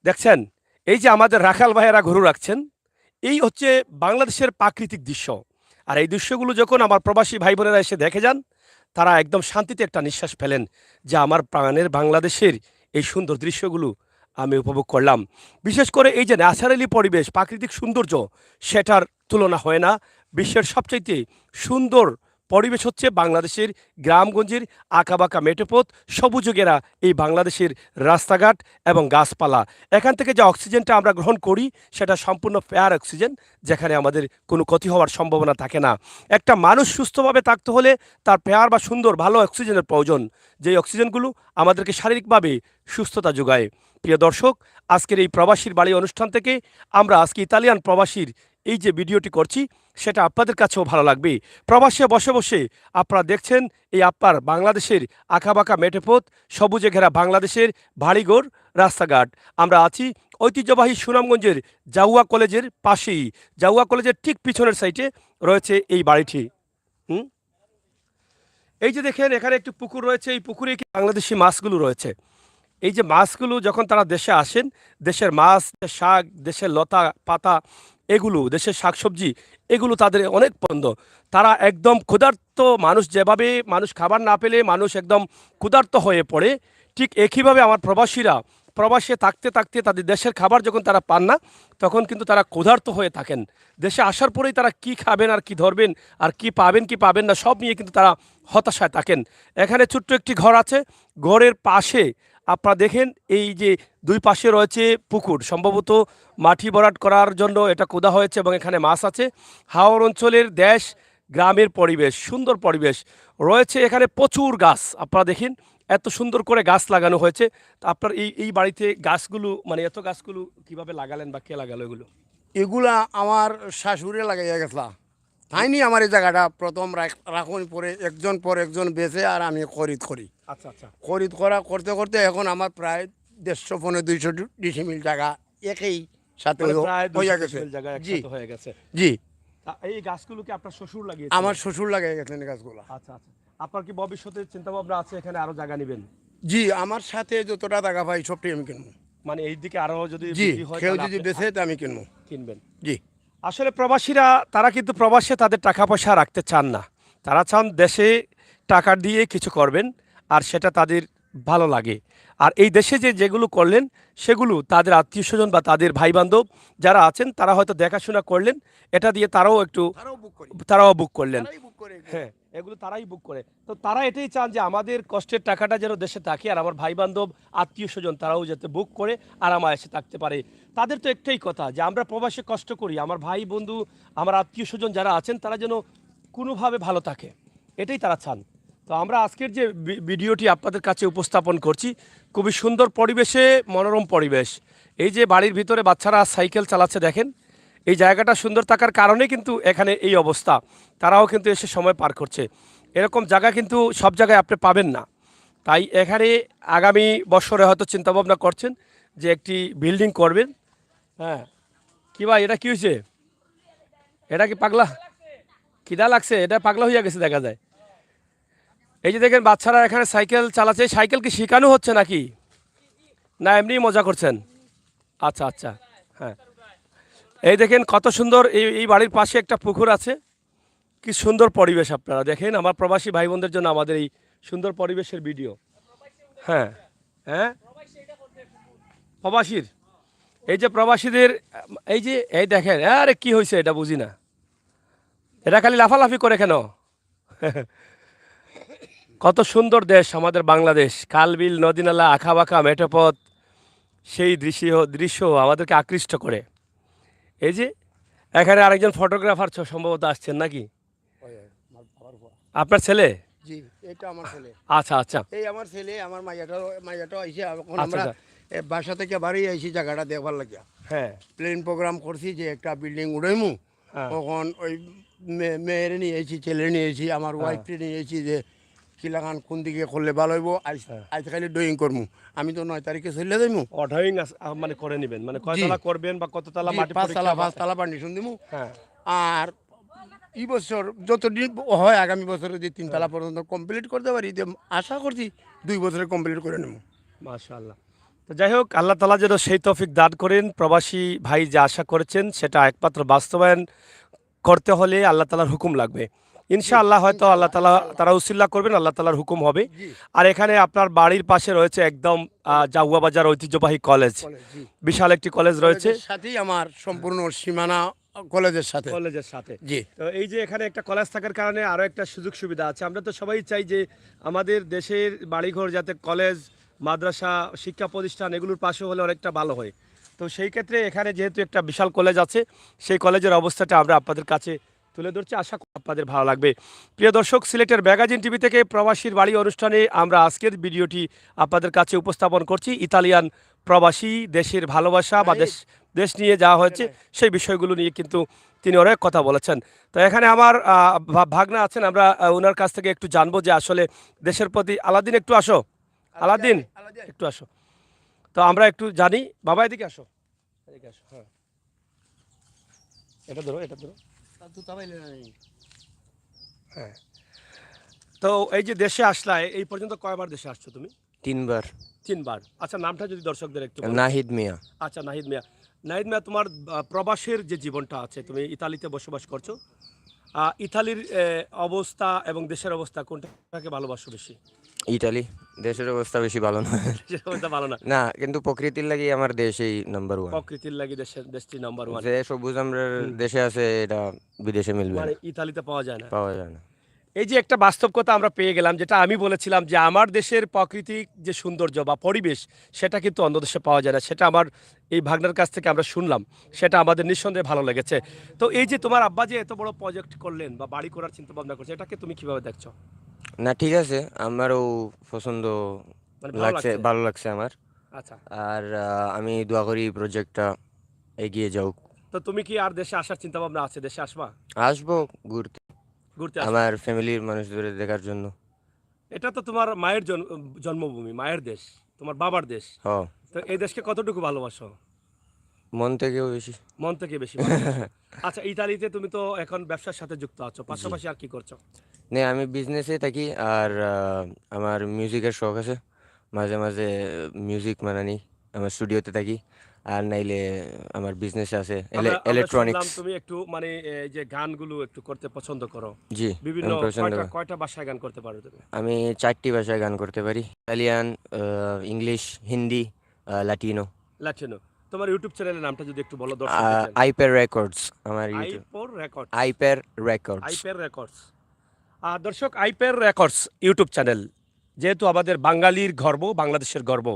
দেখছেন, এই যে আমাদের রাখাল ভাইয়েরা গরু রাখছেন, এই হচ্ছে বাংলাদেশের প্রাকৃতিক দৃশ্য। আর এই দৃশ্যগুলো যখন আমার প্রবাসী ভাই বোনেরা এসে দেখে যান, তারা একদম শান্তিতে একটা নিঃশ্বাস ফেলেন যে আমার প্রাণের বাংলাদেশের এই সুন্দর দৃশ্যগুলো আমি উপভোগ করলাম। বিশেষ করে এই যে ন্যাচারালি পরিবেশ, প্রাকৃতিক সৌন্দর্য, সেটার তুলনা হয় না। বিশ্বের সবচাইতে সুন্দর পরিবেশ হচ্ছে বাংলাদেশের গ্রামগঞ্জের আঁকাবাঁকা মেঠোপথ, সবুজে ঘেরা এই বাংলাদেশের রাস্তাঘাট এবং গাছপালা। এখান থেকে যে অক্সিজেনটা আমরা গ্রহণ করি সেটা সম্পূর্ণ ফেয়ার অক্সিজেন, যেখানে আমাদের কোনো ক্ষতি হওয়ার সম্ভাবনা থাকে না। একটা মানুষ সুস্থভাবে থাকতে হলে তার ফেয়ার বা সুন্দর ভালো অক্সিজেনের প্রয়োজন, যেই অক্সিজেনগুলো আমাদেরকে শারীরিকভাবে সুস্থতা যোগায়। প্রিয় দর্শক, আজকের এই প্রবাসীর বাড়ি অনুষ্ঠান থেকে আমরা আজকে ইতালিয়ান প্রবাসীর এই যে ভিডিওটি করছি সেটা আপনাদের কাছেও ভালো লাগবে। প্রবাসে বসে বসে আপনারা দেখছেন এই আপনার বাংলাদেশের আঁকাবাঁকা মেঠোপথ, সবুজে ঘেরা বাংলাদেশের বাড়িঘর, রাস্তাঘাট। আমরা আছি ঐতিহ্যবাহী সুনামগঞ্জের জাউয়া কলেজের পাশেই। জাউয়া কলেজের ঠিক পিছনের সাইডে রয়েছে এই বাড়িটি। এই যে দেখেন এখানে একটি পুকুর রয়েছে, এই পুকুরে কি বাংলাদেশি মাছগুলো রয়েছে। এই যে মাছগুলো যখন তারা দেশে আসেন, দেশের মাছ, শাক, দেশের লতা পাতা, এগুলো দেশের শাকসবজি, এগুলো তাদের অনেক পছন্দ। তারা একদম ক্ষুধার্ত মানুষ, যেভাবে মানুষ খাবার না পেলে মানুষ একদম ক্ষুধার্ত হয়ে পড়ে, ঠিক একইভাবে আমার প্রবাসীরা প্রবাসে থাকতে থাকতে তাদের দেশের খাবার যখন তারা পান না, তখন কিন্তু তারা ক্ষুধার্ত হয়ে থাকেন। দেশে আসার পরেই তারা কি খাবেন আর কি ধরবেন আর কি পাবেন কি পাবেন না সব নিয়ে কিন্তু তারা হতাশায় থাকেন। এখানে ছোট্ট একটি ঘর আছে, ঘরের পাশে আপনারা দেখেন এই যে দুই পাশে রয়েছে পুকুর, সম্ভবত মাটি ভরাট করার জন্য এটা খোদা হয়েছে এবং এখানে মাছ আছে। হাওর অঞ্চলের দেশ, গ্রামের পরিবেশ, সুন্দর পরিবেশ রয়েছে। এখানে প্রচুর গাছ, আপনারা দেখেন এত সুন্দর করে গাছ লাগানো হয়েছে। তা আপনার এই বাড়িতে গাছগুলো, মানে এত গাছগুলো কিভাবে লাগালেন বা কে লাগালো এগুলো? এগুলা আমার শাশুড়ে লাগাইয়া গেছলা, তাইনি আমার এই জায়গাটা প্রথম রাখুন, পরে একজন বেচে আর আমি খরিদ করি। আচ্ছা আচ্ছা। খরিদ করা করতে করতে এখন আমার প্রায় 150-200 ডিসিমিল জায়গা একই সাথে প্রায় হইয়া 200 গেছে। জায়গা জি একসাথে হয়ে গেছে। জি, তা এই গাছগুলো কি আপনার শ্বশুর লাগিয়েছে? আমার শ্বশুর লাগাই গেছেন এই গাছগুলা। আচ্ছা আচ্ছা। আপনার কি ভবিষ্যতে চিন্তা ভাবনা আছে এখানে আরো জায়গা নেবেন? জি, আমার সাথে যতটা টাকা পাই সবটাই আমি কিনবো। মানে এই দিকে আরো যদি জি, বৃদ্ধি হয় কেউ তাহলে যদি আপনি বেচে তা আমি কিনবো। কিনবেন। জি, আসলে প্রবাসীরা তারা কিন্তু প্রবাসে তাদের টাকা পয়সা রাখতে চান না, তারা চান দেশে টাকা দিয়ে কিছু করবেন আর সেটা তাদের ভালো লাগে। আর এই দেশে যেগুলো করলেন সেগুলো তাদের আত্মীয় স্বজন বা তাদের ভাই বান্ধব যারা আছেন তারা হয়তো দেখাশোনা করলেন, এটা দিয়ে তারাও একটু তারাও বুক করলেন। হ্যাঁ, এগুলো তারাই বুক করে। তো তারা এটাই চান যে আমাদের কষ্টের টাকাটা যেন দেশে থাকে আর আমার ভাই বান্ধব আত্মীয় স্বজন তারাও যাতে বুক করে আরামায়েসে থাকতে পারে। তাদের তো একটাই কথা যে আমরা প্রবাসে কষ্ট করি, আমার ভাই বন্ধু আমার আত্মীয় স্বজন যারা আছেন তারা যেন কোনোভাবে ভালো থাকে, এটাই তারা চান। তো আমরা আজকের যে ভিডিওটি আপনাদের কাছে উপস্থাপন করছি, খুবই সুন্দর পরিবেশে, মনোরম পরিবেশ। এই যে বাড়ির ভিতরে বাচ্চারা সাইকেল চালাচ্ছে দেখেন, এই জায়গাটা সুন্দর থাকার কারণে কিন্তু এখানে এই অবস্থা। তারাও কিন্তু এসে সময় পার করছে। এরকম জায়গা কিন্তু সব জায়গায় আপনি পাবেন না। তাই এখানে আগামী বছরে হয়তো চিন্তাভাবনা করছেন যে একটি বিল্ডিং করবেন। হ্যাঁ, কি ভাই এটা কি হয়েছে? এটা কি পাগলা খিদা লাগছে? এটা পাগলা হইয়া গেছে দেখা যায়। এই যে দেখেন বাচ্চারা এখানে সাইকেল চালাচ্ছে, সাইকেল কি শেখানো হচ্ছে নাকি না এমনি মজা করছেন? আচ্ছা আচ্ছা। হ্যাঁ, এই দেখেন কত সুন্দর, এই বাড়ির পাশে একটা পুকুর আছে, কি সুন্দর পরিবেশ। আপনারা দেখেন আমার প্রবাসী ভাই বোনদের জন্য আমাদের এই সুন্দর পরিবেশের ভিডিও। হ্যাঁ হ্যাঁ, প্রবাসীর এই যে প্রবাসীদের এই দেখেন, আরে কি হয়েছে এটা বুঝি না, এটা খালি লাফালাফি করে কেন? কত সুন্দর দেশ আমাদের বাংলাদেশ, খালবিল নদীনালা আঁকাবাঁকা মেঠোপথ, সেই দৃশ্য আমাদেরকে আকৃষ্ট করে। এই যে এখানে আরেকজন ফটোগ্রাফার সম্ভবত আসছেন নাকি? আপনার ছেলে? জি, এটা আমার ছেলে। আচ্ছা আচ্ছা। এই আমার ছেলে, আমার মাইয়াটাও আইছে। এখন আচ্ছা, আমরা আচ্ছা। বাসা থেকে বাড়ি আইছি জায়গাটা দেখবার লাগিয়া। হ্যাঁ প্লেন প্রোগ্রাম করছি যে একটা বিল্ডিং উড়াইমু। হ্যাঁ। তখন ওই মেয়ের নিয়ে এসেছি, ছেলে নিয়ে এসেছি, আমার ওয়াইফকে নিয়ে এসেছি যে কিলাখান কোন দিকে করলে ভালো হইব। আজ খালি ড্রয়িং করমু। আমি তো 9 তারিখে চলে যাইমু। অর্ডারিং মানে করে নেবেন, মানে কয়তলা করবেন বা কততলা মাটি পরীক্ষা? 5 তালা পারমিশন দিমু। হ্যাঁ। আর এই বছর যতদিন হয় আগামী বছরে যদি 3 তালা পর্যন্ত কমপ্লিট করতে পারি, যে আশা করছি 2 বছরে কমপ্লিট করে নেবো। মাশাআল্লাহ। তো যাই হোক, আল্লাহ তাআলা যেন সেই তৌফিক দান করেন। প্রবাসী ভাই যা আশা করেছেন সেটা একমাত্র বাস্তবায়ন করতে হলে আল্লাহ তাআলার হুকুম লাগবে। ইনশাআল্লাহ হয়তো আল্লাহ তাআলা তারা উসিল্লা করবেন, আল্লাহ তাআলার হুকুম হবে। জি আর এখানে আপনার বাড়ির পাশে রয়েছে একদম জাউয়া বাজার ঐতিহ্যবাহী কলেজ, কলেজ, জি বিশাল একটি কলেজ রয়েছে কলেজের সাথেই আমার সম্পূর্ণ সীমানা কলেজের সাথে। কলেজের সাথে। জি তো এই যে এখানে একটা কলেজ থাকার কারণে আরো একটা সুযোগ সুবিধা আছে। আমরা তো সবাই চাই যে আমাদের দেশের বাড়িঘর যাতে কলেজ, মাদ্রাসা, শিক্ষা প্রতিষ্ঠান এগুলোর পাশে হলে অনেকটা ভালো হয়। তো সেই ক্ষেত্রে এখানে যেহেতু একটা বিশাল কলেজ আছে, সেই কলেজের অবস্থাটা আমরা আপনাদের কাছে তুলে ধরছি, আশা করি আপনাদের ভালো লাগবে। প্রিয় দর্শক, সিলেটের ম্যাগাজিন টিভি থেকে প্রবাসীর বাড়ি অনুষ্ঠানে আমরা আজকের ভিডিওটি আপনাদের কাছে উপস্থাপন করছি। ইতালিয়ান প্রবাসী, দেশের ভালোবাসা বা দেশ নিয়ে যাওয়া হয়েছে সেই বিষয়গুলো নিয়ে কিন্তু তিনি অনেক কথা বলেছেন। তো এখানে আমার ভাগনা আছেন, আমরা ওনার কাছ থেকে একটু জানবো যে আসলে দেশের প্রতি। আলাদিন একটু আসো, আলাদিন একটু আসো। তো আমরা একটু জানি, বাবা এদিকে আসো, এদিকে আসো। হ্যাঁ, এটা ধরো, এটা ধরো। হ্যাঁ, তো এই যে দেশে আসলা, এই পর্যন্ত কয়বার দেশে আসছো তুমি? 3 বার। 3 বার। আচ্ছা, নামটা যদি দর্শকদের একটু বলো। নাহিদ মিয়া। আচ্ছা, নাহিদ মিয়া। নাহিদ মিয়া, তোমার প্রবাসের যে জীবনটা আছে, তুমি ইতালিতে বসবাস করছো, ইতালির অবস্থা এবং দেশের অবস্থা কোনটাকে ভালোবাসো বেশি? ইটালি। দেশের অবস্থা বেশি ভালো না। দেশের অবস্থা ভালো না? না, কিন্তু প্রকৃতির লাগি আমার দেশেই নাম্বার 1। প্রকৃতির লাগি দেশটি নাম্বার 1। যে সবুজ আমরা দেশে আছে এটা বিদেশে মিলবে মানে না, ইতালিতে পাওয়া যায় না। পাওয়া যায় না। এই যে একটা বাস্তব কথা আমরা পেয়ে গেলাম, যেটা আমি বলেছিলাম যে আমার দেশের প্রাকৃতিক যে সৌন্দর্য বা পরিবেশ, সেটা কিন্তু অন্য দেশে পাওয়া যায় না। সেটা আমার এই ভাগনার কাছ থেকে আমরা শুনলাম, সেটা আমাদের নিঃসন্দেহে ভালো লেগেছে। তো এই যে তোমার আব্বা যে এত বড় প্রজেক্ট করলেন বা বাড়ি করার চিন্তা ভাবনা করছে, এটাকে তুমি কিভাবে দেখছো? না, ঠিক আছে, আমারও পছন্দ মানে ভালো লাগছে, লাগছে? ভালো লাগছে আমার। আচ্ছা, আর আমি দোয়া করি প্রজেক্টটা এগিয়ে যাওক। তো তুমি কি আর দেশে আসার চিন্তা ভাবনা আছে? দেশে আসবা? আসবো ঘুরতে, ঘুরতে আসবা? আমার ফ্যামিলির মানুষদের দেখার জন্য। এটা তো তোমার মায়ের জন্মভূমি, মায়ের দেশ, তোমার বাবার দেশ। হ, তো এই দেশকে কতটুকু ভালোবাসো? মন থেকেও বেশি। মন থেকে বেশি ভালোবাসো। আচ্ছা, ইতালিতে তুমি তো এখন ব্যবসার সাথে যুক্ত আছো, পাশাপাশি আর কি করছো? না, আমি বিজনেসে থাকি আর আমার মিউজিকের শখ আছে। মাঝে মাঝে মিউজিক বানানি, আমার স্টুডিওতে থাকি। আর নাইলে আমার বিজনেস আছে আমরা শুনলাম ইলেকট্রনিক্স। তুমি একটু মানে এই যে গানগুলো একটু করতে পছন্দ করো। জি, বিভিন্ন আমি পছন্দ কয়টা করি। কয়টা ভাষায় গান করতে পারো তুমি? আমি 4টি ভাষায় গান করতে পারি: ইতালিয়ান, ইংলিশ, হিন্দি, লাটিনো। লাটিনো। তোমার ইউটিউব চ্যানেলের নামটা যদি একটু বলো দর্শকদের জন্য। আইপের রেকর্ডস আমার ইউটিউব। আইপোর রেকর্ডস। আইপের রেকর্ডস। আইপের রেকর্ডস। দর্শক, আইপের রেকর্ডস ইউটিউব চ্যানেল, যেহেতু আমাদের বাঙালির গর্ব, বাংলাদেশের গর্ব,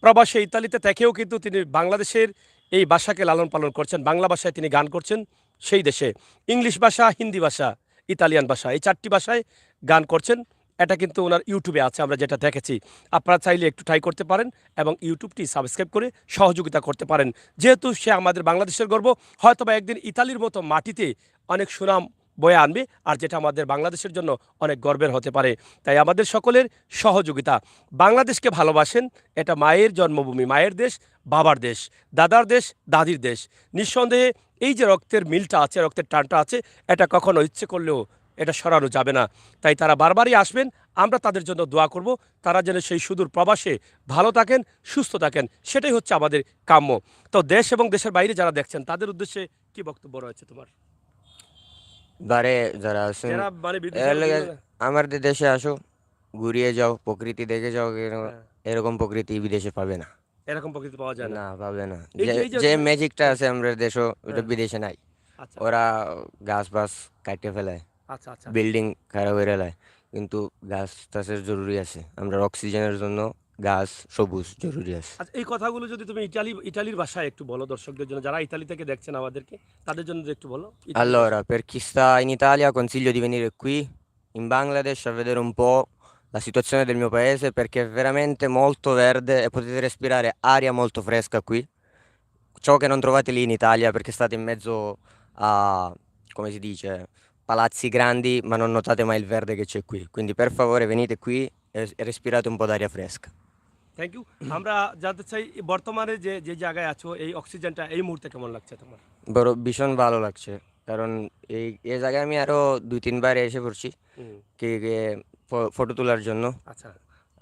প্রবাসী ইতালিতে থেকেও কিন্তু তিনি বাংলাদেশের এই ভাষাকে লালন পালন করছেন। বাংলা ভাষায় তিনি গান করছেন সেই দেশে। ইংলিশ ভাষা, হিন্দি ভাষা, ইতালিয়ান ভাষা, এই 4টি ভাষায় গান করছেন। এটা কিন্তু ওনার ইউটিউবে আছে, আমরা যেটা দেখেছি। আপনারা চাইলে একটু ট্রাই করতে পারেন এবং ইউটিউবটি সাবস্ক্রাইব করে সহযোগিতা করতে পারেন। যেহেতু সে আমাদের বাংলাদেশের গর্ব, হয়তোবা একদিন ইতালির মতো মাটিতে অনেক সুনাম বয়ে আনবে, আর যেটা আমাদের বাংলাদেশের জন্য অনেক গর্বের হতে পারে। তাই আমাদের সকলের সহযোগিতা। বাংলাদেশকে ভালোবাসেন, এটা মায়ের জন্মভূমি, মায়ের দেশ, বাবার দেশ, দাদার দেশ, দাদির দেশ। নিঃসন্দেহে এই যে রক্তের মিলটা আছে, রক্তের টানটা আছে, এটা কখনো ইচ্ছে করলেও এটা সরানো যাবে না। তাই তারা বারবারই আসবেন, আমরা তাদের জন্য দোয়া করব, তারা যেন সেই সুদূর প্রবাসে ভালো থাকেন, সুস্থ থাকেন, সেটাই হচ্ছে আমাদের কাম্য। তো দেশ এবং দেশের বাইরে যারা দেখছেন, তাদের উদ্দেশ্যে কি বক্তব্য রয়েছে তোমার? বারে যারা আছেন, যারা মানে এর লাগে আমাদের দেশে আসো, ঘুরিয়ে যাও, প্রকৃতি দেখে যাও। এরকম প্রকৃতি বিদেশে পাবে না। এরকম প্রকৃতি পাওয়া যায় না। না, পাবে না। এই যে যে ম্যাজিকটা আছে আমরা দেশও, ওটা হ্যাঁ। বিদেশে নাই। আচ্ছা ওরা গাছ বাস কাটে ফেলায়, আচ্ছা আচ্ছা। বিল্ডিং খারাপ করে ফেলায়, কিন্তু গাছ টাছের জরুরি আছে। আমরা অক্সিজেনের জন্য গাছ সবুজ জরুরি আছে। আচ্ছা, এই কথাগুলো যদি তুমি ইটালির ভাষায় একটু বলো দর্শকদের জন্য, যারা ইতালি থেকে দেখছেন আমাদেরকে, তাদের জন্য একটু বলো ইতালি ভাষায়। Allora, per chi sta in Italia consiglio di venire qui in Bangladesh a vedere un po' la situazione del mio paese, perché è veramente molto verde e potete respirare aria molto fresca qui. Ciò che non trovate lì in Italia, perché state in mezzo a, come si dice, palazzi grandi, ma non notate mai il verde che c'è qui. Quindi per favore venite qui e respirate un po' d'aria fresca. Thank you. আমরা জানতে চাই, বর্তমানে যে যে জায়গায় আছো, এই অক্সিজেনটা এই মুহূর্তে কেমন লাগছে তোমার? বড় ভীষণ ভালো লাগছে, কারণ এই জায়গায় আমি আরো 2-3 বার এসে পড়ছি হুম, কি ফটো তোলার জন্য। আচ্ছা,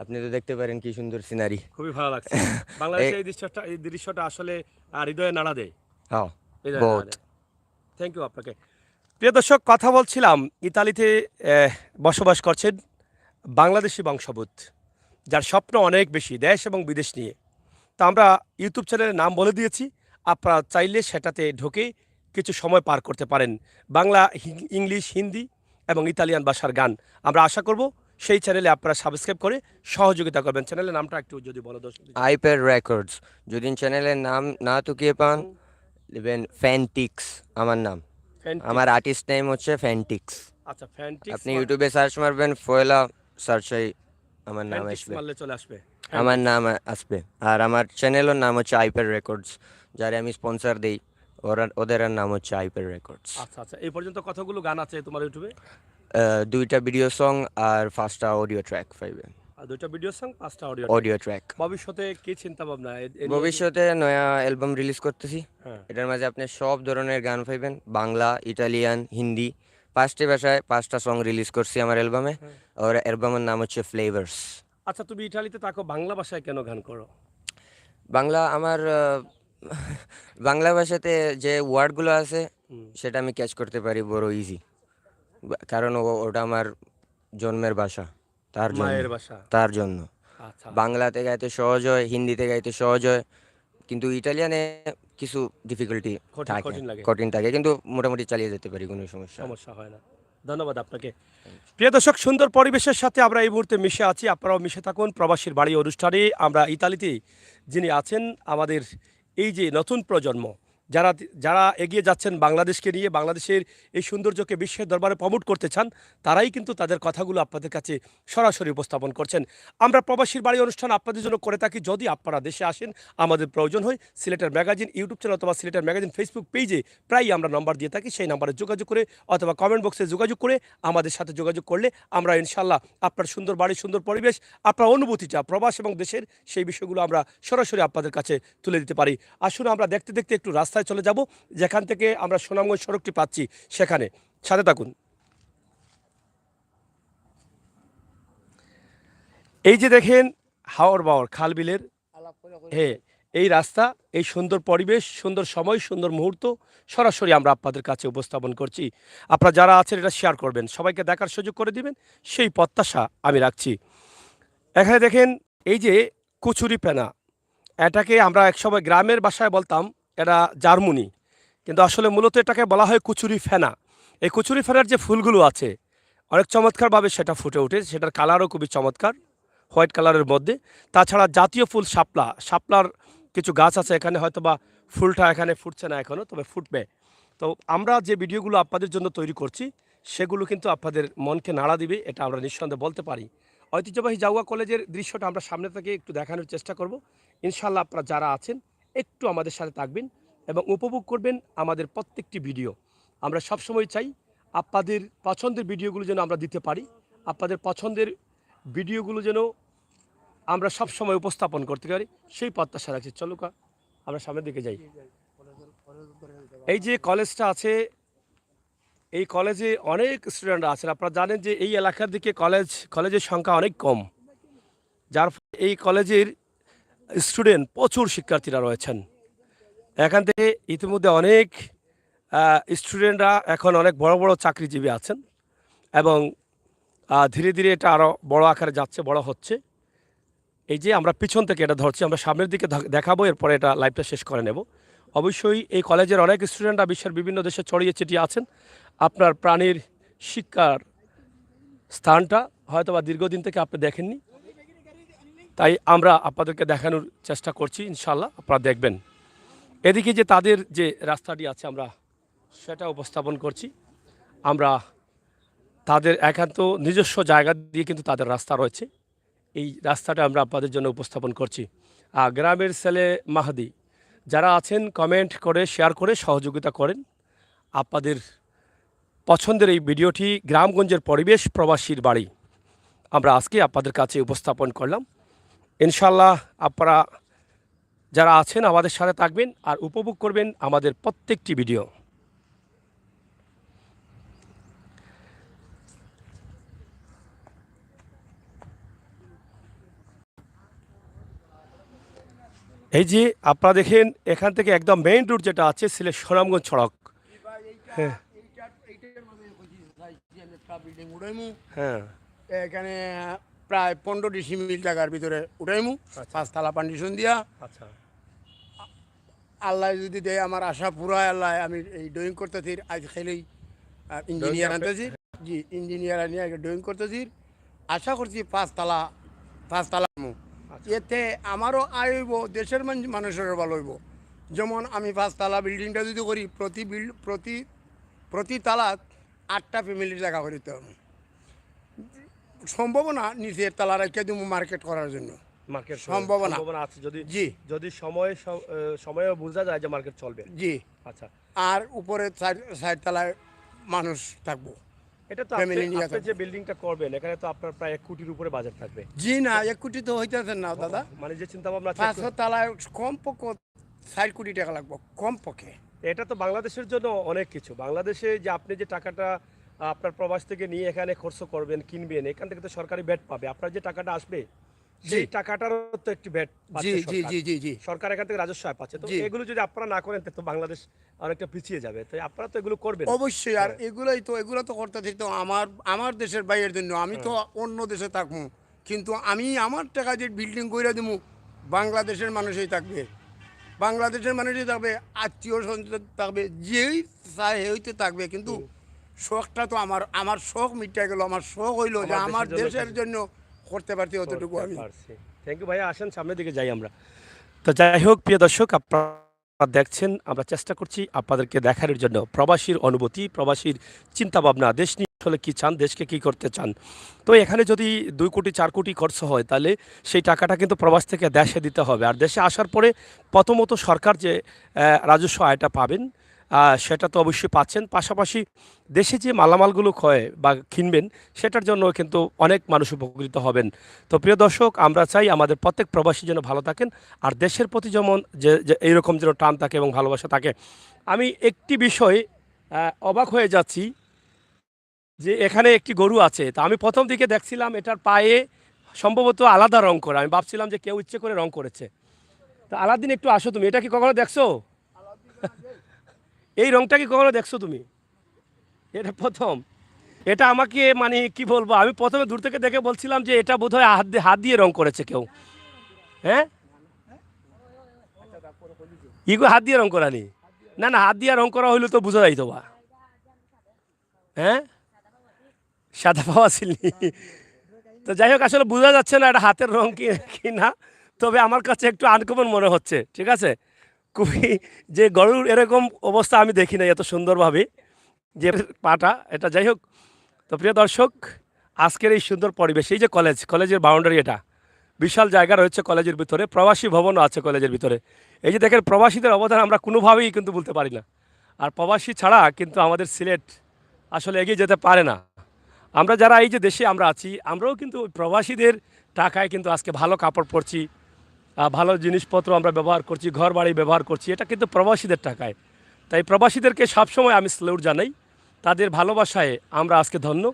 আপনি তো দেখতে পারেন কি সুন্দর সিনারি। খুবই ভালো লাগছে। বাংলাদেশে এই দৃশ্যটা আসলে হৃদয়ে নাড়া দেয়, হ্যাঁ, হৃদয়ে নাড়া বহুত। দেয়। থ্যাংক ইউ আপনাকে। প্রিয় দর্শক, কথা বলছিলাম ইতালিতে বসবাস করছেন বাংলাদেশি বংশোদ্ভূত, যার স্বপ্ন অনেক বেশি দেশ এবং বিদেশ নিয়ে। তা আমরা ইউটিউব চ্যানেলের নাম বলে দিয়েছি, আপনারা চাইলে সেটাতে ঢুকে কিছু সময় পার করতে পারেন। বাংলা, ইংলিশ, হিন্দি এবং ইতালিয়ান ভাষার গান। আমরা আশা করব সেই চ্যানেলে আপনারা সাবস্ক্রাইব করে সহযোগিতা করবেন। চ্যানেলের নামটা একটু যদি বলো দর্শক। IPad records. যদি চ্যানেলের নাম না তুকিয়ে পান, লিখবেন ফ্যান্টিক্স আমার নাম। আমার আর্টিস্ট নেম হচ্ছে ফ্যান্টিক্স। আচ্ছা, ফ্যান্টিক্স। আপনি ইউটিউবে সার্চ মারবেন, ফয়লা সার্চে আমার নাম আসবে, মারলে চলে আসবে, আমার নাম আসবে। আর আমার চ্যানেলের নাম হচ্ছে আইপ্যাড রেকর্ডস, যারে আমি স্পন্সর দিই, ওদের নাম হচ্ছে আইপ্যাড রেকর্ডস। আচ্ছা আচ্ছা, এই পর্যন্ত কতগুলো গান আছে তোমার ইউটিউবে? 2টা ভিডিও সং আর 5টা অডিও ট্র্যাক পাইবেন। আর 2টা ভিডিও সং, 5টা অডিও ট্র্যাক। ভবিষ্যতে কি চিন্তা ভাবনা? ভবিষ্যতে নয়া অ্যালবাম রিলিজ করতেছি। হ্যাঁ। এটার মাঝে আপনি সব ধরনের গান পাইবেন, বাংলা, ইটালিয়ান, হিন্দি, 5টি ভাষায় 5টা সং রিলিজ করছি আমার অ্যালবামে। আর অ্যালবামের নাম হচ্ছে ফ্লেভার্স। আচ্ছা, তুমি ইটালিতে থাকো, বাংলা ভাষায় কেন গান করো? বাংলা আমার বাংলা ভাষাতে যে ওয়ার্ডগুলো আছে সেটা আমি ক্যাচ করতে পারি বড় ইজি, কারণ ওটা আমার জন্মের ভাষা, মায়ের ভাষা। তার জন্য। আচ্ছা, বাংলাতে গাইতে সহজ হয়, হিন্দিতে গাইতে সহজ হয়, কিন্তু ইটালিয়ানে কিছু ডিফিকাল্টি থাকে, কঠিন লাগে। কঠিন থাকে, কিন্তু মোটামুটি চালিয়ে যেতে পারি, কোনো সমস্যা হয় না। ধন্যবাদ আপনাকে। প্রিয় দর্শক, সুন্দর পরিবেশের সাথে আমরা এই মুহূর্তে মিশে আছি, আপনারাও মিশে থাকুন। প্রবাসীর বাড়ি অনুষ্ঠানে আমরা ইতালিতে যিনি আছেন, আমাদের এই যে নতুন প্রজন্ম, যারা যারা এগিয়ে যাচ্ছেন বাংলাদেশকে নিয়ে, বাংলাদেশের এই সৌন্দর্যকে বিশ্বের দরবারে প্রমোট করতে চান, তারাই কিন্তু তাদের কথাগুলো আপনাদের কাছে সরাসরি উপস্থাপন করছেন। আমরা প্রবাসীর বাড়ি অনুষ্ঠান আপনাদের জন্য করে থাকি। যদি আপনারা দেশে আসেন, আমাদের প্রয়োজন হয়, সিলেটের ম্যাগাজিন ইউটিউব চ্যানেল অথবা সিলেটের ম্যাগাজিন ফেসবুক পেজে প্রায়ই আমরা নম্বর দিয়ে থাকি। সেই নম্বরে যোগাযোগ করে অথবা কমেন্ট বক্সে যোগাযোগ করে আমাদের সাথে যোগাযোগ করলে আমরা ইনশাল্লাহ আপনার সুন্দর বাড়ি, সুন্দর পরিবেশ, আপনার অনুভূতিটা প্রবাস এবং দেশের, সেই বিষয়গুলো আমরা সরাসরি আপনাদের কাছে তুলে দিতে পারি। আসুন আমরা দেখতে দেখতে একটু রাস্তায় চলে যাব, যেখান থেকে আমরা সুনামগঞ্জ সড়কটি পাচ্ছি, সেখানে সাথে থাকুন। এই যে দেখেন হাওর বাওর খাল বিলের, হ্যাঁ, এই রাস্তা, এই সুন্দর পরিবেশ, সুন্দর সময়, সুন্দর মুহূর্ত সরাসরি আমরা আপনাদের কাছে উপস্থাপন করছি। আপনারা যারা আছেন এটা শেয়ার করবেন, সবাইকে দেখার সুযোগ করে দিবেন, সেই প্রত্যাশা আমি রাখছি। এখানে দেখেন এই যে কচুরি পেনা, এটাকে আমরা একসময় গ্রামের ভাষায় বলতাম এটা জার্মনি, কিন্তু আসলে মূলত এটাকে বলা হয় কচুরি ফেনা। এই কচুরি ফেনার যে ফুলগুলো আছে অনেক চমৎকারভাবে সেটা ফুটে ওঠে, সেটার কালারও খুবই চমৎকার, হোয়াইট কালারের মধ্যে। তাছাড়া জাতীয় ফুল শাপলা, শাপলার কিছু গাছ আছে এখানে, হয়তো বা ফুলটা এখানে ফুটছে না এখনও, তবে ফুটবে। তো আমরা যে ভিডিওগুলো আপনাদের জন্য তৈরি করছি সেগুলো কিন্তু আপনাদের মনকে নাড়া দিবে, এটা আমরা নিঃসন্দেহে বলতে পারি। ঐতিহ্যবাহী জাউয়া কলেজের দৃশ্যটা আমরা সামনে থেকে একটু দেখানোর চেষ্টা করব। ইনশাল্লাহ আপনারা যারা আছেন একটু আমাদের সাথে থাকবেন এবং উপভোগ করবেন আমাদের প্রত্যেকটি ভিডিও। আমরা সবসময় চাই আপনাদের পছন্দের ভিডিওগুলো যেন আমরা দিতে পারি, আপনাদের পছন্দের ভিডিওগুলো যেন আমরা সবসময় উপস্থাপন করতে পারি, সেই প্রত্যাশা রাখছি। চলো আমরা সামনের দিকে যাই। এই যে কলেজটা আছে, এই কলেজে অনেক স্টুডেন্টরা আছেন। আপনারা জানেন যে এই এলাকার দিকে কলেজের সংখ্যা অনেক কম, যার ফলে এই কলেজের স্টুডেন্ট প্রচুর শিক্ষার্থীরা রয়েছেন। এখান থেকে ইতিমধ্যে অনেক স্টুডেন্টরা এখন অনেক বড় বড় চাকরিজীবী আছেন এবং ধীরে ধীরে এটা আরও বড় আকারে যাচ্ছে, বড় হচ্ছে। এই যে আমরা পিছন থেকে এটা ধরছি, আমরা সামনের দিকে দেখাবো, এরপরে এটা লাইভটা শেষ করে নেব। অবশ্যই এই কলেজের অনেক স্টুডেন্টরা বিশ্বের বিভিন্ন দেশে ছড়িয়ে ছিটিয়ে আছেন। আপনার প্রাণীর শিক্ষার স্থানটা হয়তো বা দীর্ঘদিন থেকে আপনি দেখেননি, তাই আমরা আপনাদেরকে দেখানোর চেষ্টা করছি, ইনশাল্লাহ আপনারা দেখবেন। এদিকে যে তাদের যে রাস্তাটি আছে আমরা সেটা উপস্থাপন করছি। আমরা তাদের একান্ত নিজস্ব জায়গা দিয়ে কিন্তু তাদের রাস্তা রয়েছে, এই রাস্তাটা আমরা আপনাদের জন্য উপস্থাপন করছি। গ্রামের ছেলে মাহাদি যারা আছেন কমেন্ট করে শেয়ার করে সহযোগিতা করেন। আপনাদের পছন্দের এই ভিডিওটি গ্রামগঞ্জের পরিবেশ, প্রবাসীর বাড়ি আমরা আজকে আপনাদের কাছে উপস্থাপন করলাম। ইনশাল্লাহ আপনারা যারা আছেন আমাদের সাথে থাকবেন আর উপভোগ করবেন আমাদের প্রত্যেকটি ভিডিও। এই যে আপনারা দেখেন এখান থেকে একদম মেইন রোড যেটা আছে সিলেট সুনামগঞ্জ সড়ক, হ্যাঁ, বিল্ডিং উঠাইমু, হ্যাঁ এখানে প্রায় 15 ডিসিমিল জায়গার ভিতরে উঠাইমু, আচ্ছা। 5 তালা পান্ডিশন দিয়া। আচ্ছা আল্লাহ যদি দেয় আমার আশা পুরা, আল্লাহ আমি এই ড্রয়িং করতেছি আজ খেলেই ইঞ্জিনিয়ার আপনি- আনতেছি, জি ইঞ্জিনিয়ার আনিয়ে ড্রয়িং করতেছি। আশা করছি 5 তালা আচ্ছা। এতে আমারও আয় হইব, দেশের মানুষেরও ভালো হইব। যেমন আমি 5 তালা বিল্ডিংটা যদি করি, প্রতি তালাত 8টা ফ্যামিলির জায়গা করে দিতে হবে। সম্ভব না নিচের তালা রেখে দিব মার্কেট করার জন্য, মার্কেট সম্ভাবনা। সম্ভাবনা আছে যদি জি যদি সময়ে বোঝা যায় যে মার্কেট চলবে। জি। আচ্ছা আর উপরে 4 তালায় মানুষ থাকবো। এটা তো Family নিয়ে আপনি থাকবে। যে বিল্ডিংটা করবেন এখানে তো আপনার প্রায় 1 কোটির উপরে বাজেট থাকবে। জি না, 1 কোটি তো হইতেছে না দাদা। মানে যে চিন্তা ভাবনা আছে 500 তালায় কম পক্ষে 4 কোটি টাকা লাগবে, কম পক্ষে। এটা তো বাংলাদেশের জন্য অনেক কিছু। বাংলাদেশে যে আপনি যে টাকাটা আপনার প্রবাস থেকে নিয়ে এখানে খরচ করবেন, কিনবেন, এখান থেকে তো সরকারি ভ্যাট পাবে। আপনার যে টাকাটা আসবে সেই টাকাটারও তো একটি ভ্যাট জি পাচ্ছে জি সরকার। জি জি জি সরকার এখান থেকে রাজস্ব আয় পাচ্ছে। তো জি। এগুলো যদি আপনারা না করেন তো বাংলাদেশ অনেকটা পিছিয়ে যাবে। তো আপনারা তো এগুলো করবেন। অবশ্যই। আর এগুলো তো করতে তো আমার দেশের বাইরের জন্য, আমি তো অন্য দেশে থাকবো, কিন্তু আমি আমার টাকা যে বিল্ডিং কইরা দিব, বাংলাদেশের মানুষই থাকবে, বাংলাদেশের মানুষই থাকবে, আত্মীয় স্বজন থাকবে, যেই চায় হইতে থাকবে। কিন্তু শখটা তো আমার শখ মিটা গেল। আমার শখ হইলো যে আমার আমার দেশের দেশের জন্য করতে পারছি অতটুকু আমি। থ্যাংক ইউ ভাইয়া, আসেন সামনের দিকে যাই আমরা। তো যাই হোক প্রিয় দর্শক, আপনারা দেখছেন আমরা চেষ্টা করছি আপনাদেরকে দেখানোর জন্য প্রবাসীর অনুভূতি, প্রবাসীর চিন্তা ভাবনা, দেশ নিয়ে আসলে কী চান, দেশকে কী করতে চান। তো এখানে যদি 2 কোটি 4 কোটি খরচ হয় তাহলে সেই টাকাটা কিন্তু প্রবাস থেকে দেশে দিতে হবে। আর দেশে আসার পরে প্রথমত সরকার যে রাজস্ব আয়টা পাবেন সেটা তো অবশ্যই পাচ্ছেন। পাশাপাশি দেশে যে মালামালগুলো ক্ষয় বা কিনবেন সেটার জন্য কিন্তু অনেক মানুষ উপকৃত হবেন। তো প্রিয় দর্শক, আমরা চাই আমাদের প্রত্যেক প্রবাসী যেন ভালো থাকেন আর দেশের প্রতি যেমন যে এইরকম যেন টান থাকে এবং ভালোবাসা থাকে। আমি একটি বিষয় অবাক হয়ে যাচ্ছি যে এখানে একটি গরু আছে। তা আমি প্রথম দিকে দেখছিলাম এটার পায়ে সম্ভবত আলাদা রং করা। আমি ভাবছিলাম যে কেউ ইচ্ছে করে রং করেছে। তা আলাদিন একটু আসো তুমি, এটা কি কখনো দেখছো? এই রংটা কি কখনো দেখছো তুমি? এটা প্রথম। এটা আমাকে মানে কি বলবো, আমি প্রথমে দূর থেকে দেখে বলছিলাম যে এটা বোধহয় হাত দিয়ে রং করেছে কেউ। হ্যাঁ, ইগো হাত দিয়ে রং করা নি? না না, হাত দিয়ে রং করা হইলে তো বোঝা যাইতো বা। হ্যাঁ, সাদা পাওয়া ছিলি। তো যাই হোক, আসলে বোঝা যাচ্ছে না এটা হাতের রং কি না। তবে আমার কাছে একটু আনকমন মনে হচ্ছে। ঠিক আছে, খুবই যে গরুর এরকম অবস্থা আমি দেখি নাই এত সুন্দরভাবে যে পাটা এটা। যাই হোক, তো প্রিয় দর্শক, আজকের এই সুন্দর পরিবেশ, এই যে কলেজের বাউন্ডারি, এটা বিশাল জায়গা রয়েছে কলেজের ভিতরে, প্রবাসী ভবনও আছে কলেজের ভিতরে। এই যে দেখেন, প্রবাসীদের অবদান আমরা কোনোভাবেই কিন্তু বলতে পারি না। আর প্রবাসী ছাড়া কিন্তু আমাদের সিলেট আসলে এগিয়ে যেতে পারে না। আমরা যারা এই যে দেশে আমরা আছি, আমরাও কিন্তু প্রবাসীদের টাকায় কিন্তু আজকে ভালো কাপড় পরছি, ভালো জিনিসপত্র আমরা ব্যবহার করছি, ঘর বাড়ি ব্যবহার করছি, এটা কিন্তু প্রবাসীদের টাকায়। তাই প্রবাসীদেরকে সবসময় আমি স্যালুট জানাই। তাদের ভালোবাসায় আমরা আজকে ধন্য।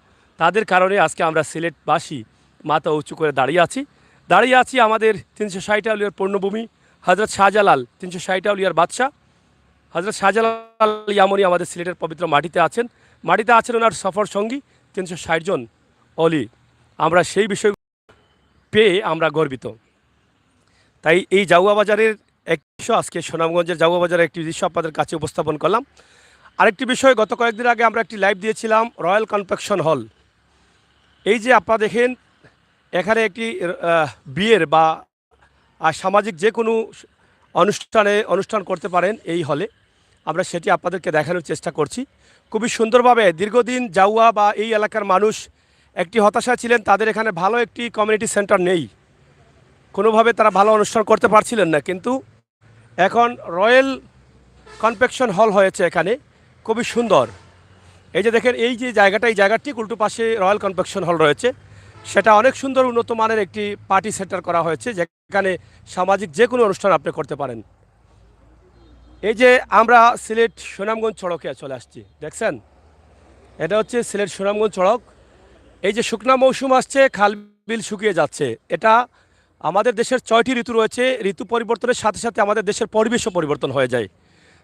তাদের কারণে আজকে আমরা সিলেটবাসী মাথা উঁচু করে দাঁড়িয়ে আছি আমাদের 360 আউলিয়ার পূর্ণভূমি হজরত শাহজালাল, 360 আউলিয়ার বাদশাহ হজরত শাহজালাল ইয়ামনি আমাদের সিলেটের পবিত্র মাটিতে আছেন ওনার সফর সঙ্গী 360 জন অলি। আমরা সেই বিষয় পেয়ে আমরা গর্বিত। তাই এই জাউয়া বাজারের এক দৃশ্য, আজকে সুনামগঞ্জের জাউয়া বাজারের একটি দৃশ্য আপনাদের কাছে উপস্থাপন করলাম। আরেকটি বিষয়, গত কয়েকদিন আগে আমরা একটি লাইভ দিয়েছিলাম রয়্যাল কনফেকশন হল। এই যে আপনারা দেখেন এখানে একটি বিয়ের বা সামাজিক যে কোনো অনুষ্ঠান করতে পারেন এই হলে। আমরা সেটি আপনাদেরকে দেখানোর চেষ্টা করছি খুবই সুন্দরভাবে। দীর্ঘদিন জাউয়া বা এই এলাকার মানুষ একটি হতাশা ছিলেন, তাদের এখানে ভালো একটি কমিউনিটি সেন্টার নেই, কোনোভাবে তারা ভালো অনুষ্ঠান করতে পারছিলেন না। কিন্তু এখন রয়্যাল কনফেকশন হল হয়েছে এখানে, খুবই সুন্দর। এই যে দেখেন এই যে জায়গাটা, এই জায়গার ঠিক উল্টো পাশে রয়্যাল কনফেকশন হল রয়েছে। সেটা অনেক সুন্দর উন্নত মানের একটি পার্টি সেন্টার করা হয়েছে, যেখানে সামাজিক যে কোনো অনুষ্ঠান আপনি করতে পারেন। এই যে আমরা সিলেট সুনামগঞ্জ সড়কে চলে আসছি, দেখছেন এটা হচ্ছে সিলেট সুনামগঞ্জ সড়ক। এই যে শুকনা মৌসুম আসছে, খাল বিল শুকিয়ে যাচ্ছে। এটা আমাদের দেশের 6টি ঋতু রয়েছে। ঋতু পরিবর্তনের সাথে সাথে আমাদের দেশের পরিবেশও পরিবর্তন হয়ে যায়।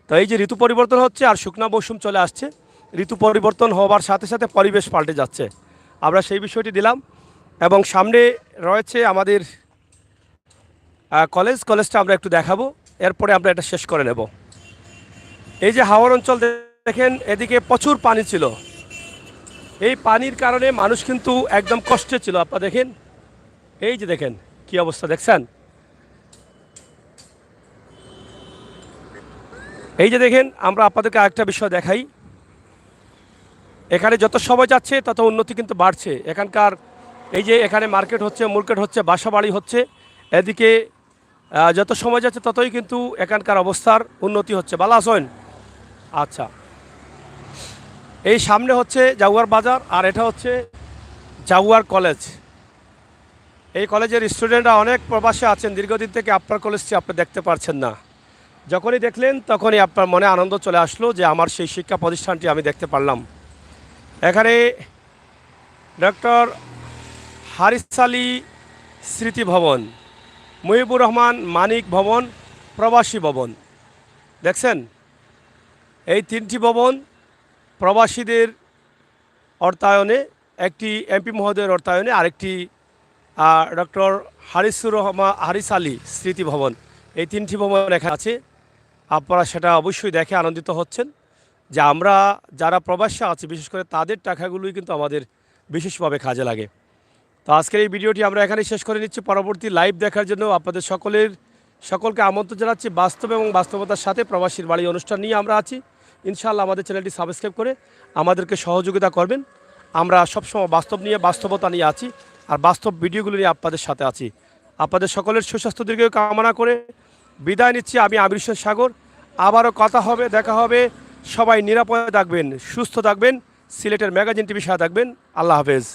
তো এই যে ঋতু পরিবর্তন হচ্ছে আর শুকনা মৌসুম চলে আসছে, ঋতু পরিবর্তন হওয়ার সাথে সাথে পরিবেশ পাল্টে যাচ্ছে। আমরা সেই বিষয়টি দিলাম এবং সামনে রয়েছে আমাদের কলেজটা আমরা একটু দেখাবো, এরপরে আমরা এটা শেষ করে নেব। এই যে হাওর অঞ্চল দেখেন, এদিকে প্রচুর পানি ছিল, এই পানির কারণে মানুষ কিন্তু একদম কষ্টে ছিল। আপনারা দেখেন, এই যে দেখেন কি অবস্থা দেখছেন, এই যে দেখেন। আমরা আপনাদেরকে আরেকটা বিষয় দেখাই, এখানে যত সময় যাচ্ছে তত উন্নতি কিন্তু বাড়ছে এখানকার। এই যে এখানে মার্কেট হচ্ছে, বাসা বাড়ি হচ্ছে, এদিকে যত সময় যাচ্ছে ততই কিন্তু এখানকার অবস্থার উন্নতি হচ্ছে। ভালো আছেন? আচ্ছা, এই সামনে হচ্ছে জাউয়ার বাজার, আর এটা হচ্ছে জাউয়ার কলেজ। এই কলেজের স্টুডেন্টরা অনেক প্রবাসে আছেন দীর্ঘদিন থেকে, আপনার কলেজটি আপনি দেখতে পারছেন না। যখনই দেখলেন তখনই আপনার মনে আনন্দ চলে আসলো যে আমার সেই শিক্ষা প্রতিষ্ঠানটি আমি দেখতে পারলাম। এখানে ডক্টর হারিস আলী স্মৃতি ভবন, মুহিবুর রহমান মানিক ভবন, প্রবাসী ভবন দেখছেন। এই তিনটি ভবন প্রবাসীদের অর্থায়নে, একটি এমপি মহোদয়ের অর্থায়নে, আরেকটি ডক্টর হারিস আলী স্মৃতি ভবন। এই তিনটি ভবন এখানে আছে। আপনারা সেটা অবশ্যই দেখে আনন্দিত হচ্ছেন যে আমরা যারা প্রবাসী আছি বিশেষ করে তাদের টাকাগুলোই কিন্তু আমাদের বিশেষভাবে কাজে লাগে। তো আজকের এই ভিডিওটি আমরা এখানেই শেষ করে নিচ্ছি। পরবর্তী লাইভ দেখার জন্য আপনাদের সকলকে আমন্ত্রণ জানাচ্ছি। বাস্তব এবং বাস্তবতার সাথে প্রবাসীর বাড়ি অনুষ্ঠান নিয়ে আমরা আছি। ইনশাআল্লাহ আমাদের চ্যানেলটি সাবস্ক্রাইব করে আমাদেরকে সহযোগিতা করবেন। আমরা সবসময় বাস্তবতা নিয়ে আছি, আর বাস্তব ভিডিওগুলো নিয়ে আপনাদের সাথে আছি। আপনাদের সকলের সুস্বাস্থ্য দীর্ঘায়ু কামনা করে বিদায় নিচ্ছি। আমি আমির হোসেন সাগর। আবারও কথা হবে, দেখা হবে। সবাই নিরাপদে থাকবেন, সুস্থ থাকবেন, সিলেটের ম্যাগাজিন টিভির সাথে থাকবেন। আল্লাহ হাফেজ।